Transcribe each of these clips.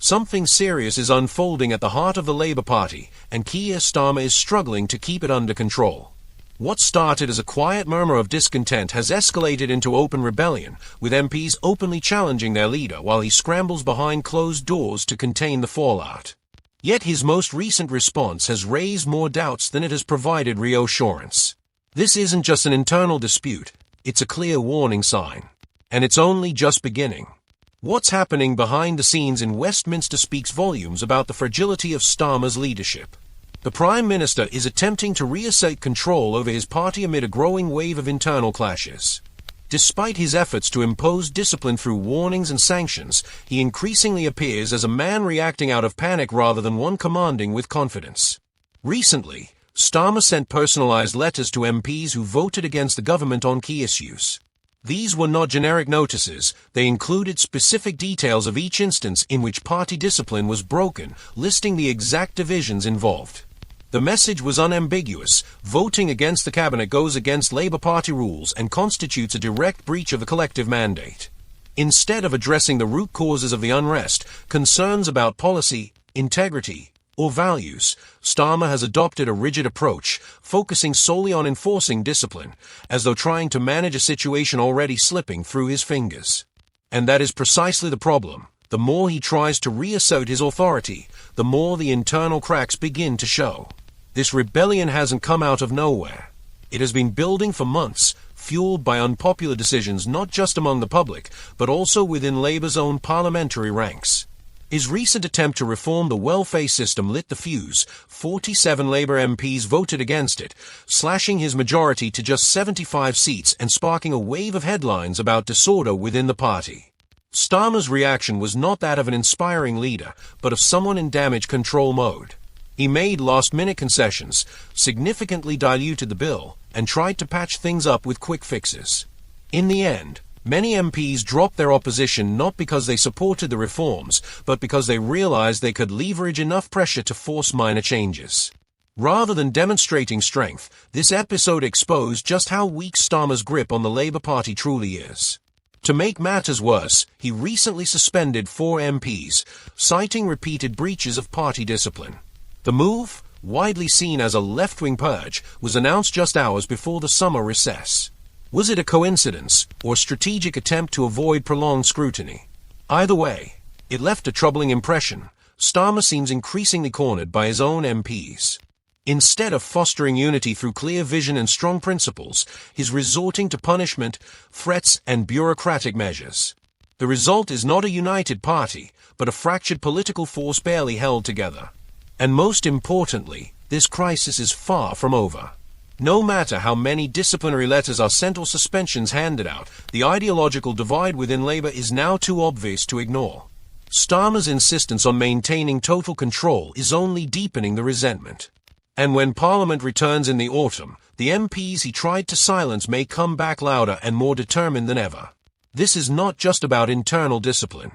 Something serious is unfolding at the heart of the Labour Party, and Keir Starmer is struggling to keep it under control. What started as a quiet murmur of discontent has escalated into open rebellion, with MPs openly challenging their leader while he scrambles behind closed doors to contain the fallout. Yet his most recent response has raised more doubts than it has provided reassurance. This isn't just an internal dispute, it's a clear warning sign. And it's only just beginning. What's happening behind the scenes in Westminster speaks volumes about the fragility of Starmer's leadership. The Prime Minister is attempting to reassert control over his party amid a growing wave of internal clashes. Despite his efforts to impose discipline through warnings and sanctions, he increasingly appears as a man reacting out of panic rather than one commanding with confidence. Recently, Starmer sent personalized letters to MPs who voted against the government on key issues. These were not generic notices, they included specific details of each instance in which party discipline was broken, listing the exact divisions involved. The message was unambiguous: voting against the cabinet goes against Labour Party rules and constitutes a direct breach of the collective mandate. Instead of addressing the root causes of the unrest, concerns about policy, integrity, or values, Starmer has adopted a rigid approach, focusing solely on enforcing discipline, as though trying to manage a situation already slipping through his fingers. And that is precisely the problem. The more he tries to reassert his authority, the more the internal cracks begin to show. This rebellion hasn't come out of nowhere. It has been building for months, fueled by unpopular decisions not just among the public, but also within Labour's own parliamentary ranks. His recent attempt to reform the welfare system lit the fuse. 47 Labour MPs voted against it, slashing his majority to just 75 seats and sparking a wave of headlines about disorder within the party. Starmer's reaction was not that of an inspiring leader, but of someone in damage control mode. He made last-minute concessions, significantly diluted the bill, and tried to patch things up with quick fixes. In the end, many MPs dropped their opposition not because they supported the reforms, but because they realized they could leverage enough pressure to force minor changes. Rather than demonstrating strength, this episode exposed just how weak Starmer's grip on the Labour Party truly is. To make matters worse, he recently suspended 4 MPs, citing repeated breaches of party discipline. The move, widely seen as a left-wing purge, was announced just hours before the summer recess. Was it a coincidence, or a strategic attempt to avoid prolonged scrutiny? Either way, it left a troubling impression. Starmer seems increasingly cornered by his own MPs. Instead of fostering unity through clear vision and strong principles, he's resorting to punishment, threats, and bureaucratic measures. The result is not a united party, but a fractured political force barely held together. And most importantly, this crisis is far from over. No matter how many disciplinary letters are sent or suspensions handed out, the ideological divide within Labour is now too obvious to ignore. Starmer's insistence on maintaining total control is only deepening the resentment. And when Parliament returns in the autumn, the MPs he tried to silence may come back louder and more determined than ever. This is not just about internal discipline.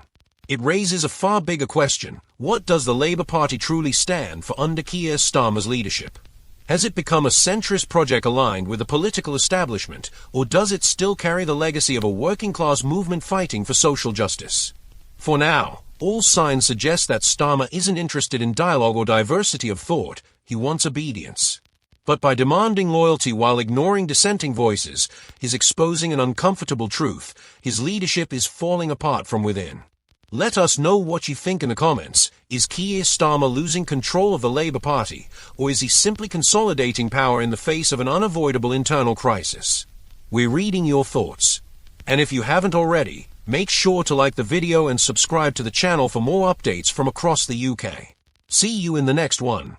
It raises a far bigger question: what does the Labour Party truly stand for under Keir Starmer's leadership? Has it become a centrist project aligned with the political establishment, or does it still carry the legacy of a working-class movement fighting for social justice? For now, all signs suggest that Starmer isn't interested in dialogue or diversity of thought. He wants obedience. But by demanding loyalty while ignoring dissenting voices, he's exposing an uncomfortable truth: his leadership is falling apart from within. Let us know what you think in the comments. Is Keir Starmer losing control of the Labour Party, or is he simply consolidating power in the face of an unavoidable internal crisis? We're reading your thoughts. And if you haven't already, make sure to like the video and subscribe to the channel for more updates from across the UK. See you in the next one.